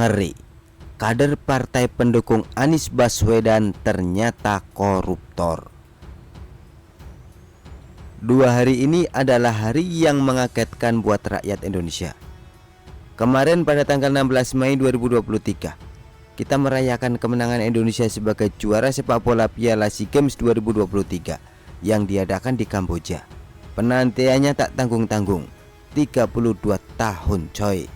Ngeri, kader partai pendukung Anies Baswedan ternyata koruptor. 2 hari ini adalah hari yang mengagetkan buat rakyat Indonesia. Kemarin pada tanggal 16 Mei 2023, kita merayakan kemenangan Indonesia sebagai juara sepak bola Piala SEA Games 2023 yang diadakan di Kamboja. Penantiannya tak tanggung-tanggung, 32 tahun coy.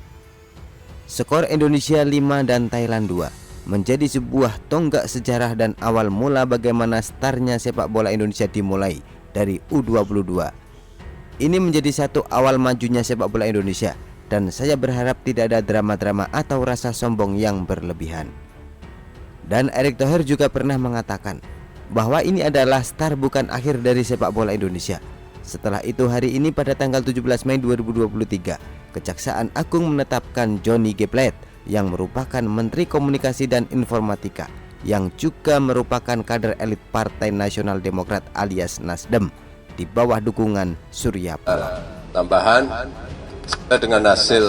Skor Indonesia 5 dan Thailand 2 menjadi sebuah tonggak sejarah dan awal mula bagaimana startnya sepak bola Indonesia dimulai dari U22. Ini menjadi satu awal majunya sepak bola Indonesia, dan saya berharap tidak ada drama-drama atau rasa sombong yang berlebihan. Dan Erick Thohir juga pernah mengatakan bahwa ini adalah start bukan akhir dari sepak bola Indonesia. Setelah itu hari ini pada tanggal 17 Mei 2023, Kejaksaan Agung menetapkan Johnny G. Plate yang merupakan Menteri Komunikasi dan Informatika yang juga merupakan kader elit Partai Nasional Demokrat alias Nasdem di bawah dukungan Surya Paloh. Tambahan dengan hasil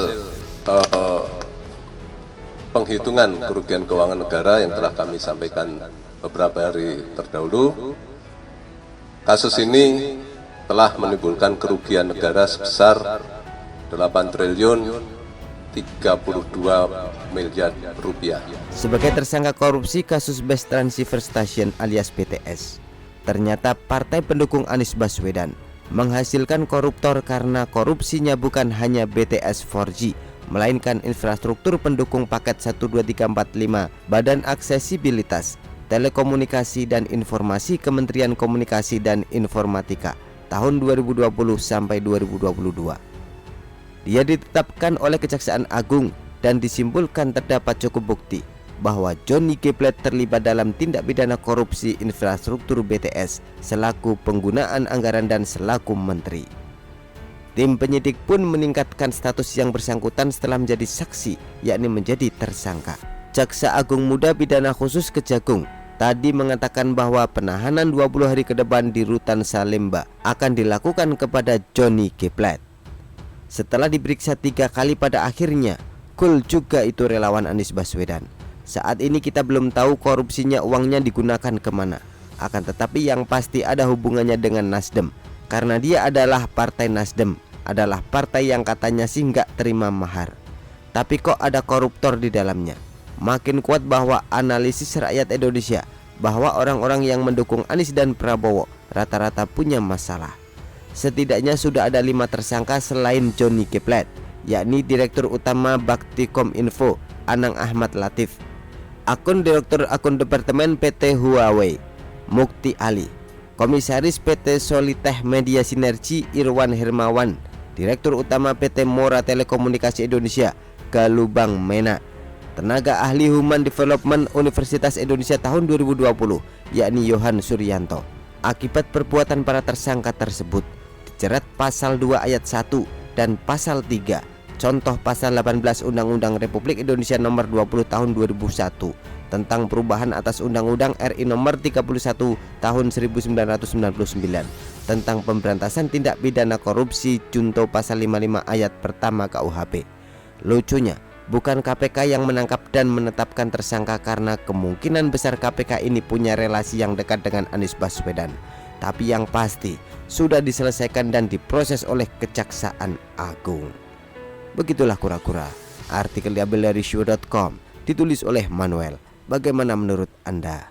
penghitungan kerugian keuangan negara yang telah kami sampaikan beberapa hari terdahulu, kasus ini telah menimbulkan kerugian negara sebesar 8 triliun 32 miliar rupiah. Sebagai tersangka korupsi kasus Best Transceiver Station alias BTS, ternyata partai pendukung Anies Baswedan menghasilkan koruptor karena korupsinya bukan hanya BTS 4G, melainkan infrastruktur pendukung paket 12345 Badan Aksesibilitas, Telekomunikasi dan Informasi Kementerian Komunikasi dan Informatika tahun 2020 sampai 2022. Dia ditetapkan oleh Kejaksaan Agung dan disimpulkan terdapat cukup bukti bahwa Johnny G. Plate terlibat dalam tindak pidana korupsi infrastruktur BTS selaku penggunaan anggaran dan selaku menteri. Tim penyidik pun meningkatkan status yang bersangkutan setelah menjadi saksi, yakni menjadi tersangka. Jaksa Agung Muda Pidana Khusus Kejagung tadi mengatakan bahwa penahanan 20 hari ke depan di Rutan Salemba akan dilakukan kepada Johnny G. Plate. Setelah diperiksa 3 kali pada akhirnya cool juga itu relawan Anies Baswedan. Saat ini kita belum tahu korupsinya uangnya digunakan kemana. Akan tetapi yang pasti ada hubungannya dengan Nasdem, karena dia adalah partai Nasdem, adalah partai yang katanya sih nggak terima mahar. Tapi kok ada koruptor di dalamnya? Makin kuat bahwa analisis rakyat Indonesia bahwa orang-orang yang mendukung Anies dan Prabowo rata-rata punya masalah. Setidaknya sudah ada 5 tersangka selain Johnny G. Plate, yakni Direktur Utama Bakti.com.info Anang Ahmad Latif, akun Direktur Akun Departemen PT Huawei Mukti Ali, Komisaris PT Solitech Media Sinergi Irwan Hermawan, Direktur Utama PT Mora Telekomunikasi Indonesia Galubang Mena, tenaga ahli Human Development Universitas Indonesia tahun 2020 yakni Yohan Suryanto. Akibat perbuatan para tersangka tersebut dijerat pasal 2 ayat 1 dan pasal 3 contoh pasal 18 Undang-Undang Republik Indonesia nomor 20 tahun 2001 tentang perubahan atas Undang-Undang RI nomor 31 tahun 1999 tentang pemberantasan tindak pidana korupsi junto pasal 55 ayat pertama KUHP. Lucunya, bukan KPK yang menangkap dan menetapkan tersangka karena kemungkinan besar KPK ini punya relasi yang dekat dengan Anies Baswedan. Tapi yang pasti sudah diselesaikan dan diproses oleh Kejaksaan Agung. Begitulah kura-kura. Artikel diambil dari show.com, ditulis oleh Manuel. Bagaimana menurut Anda?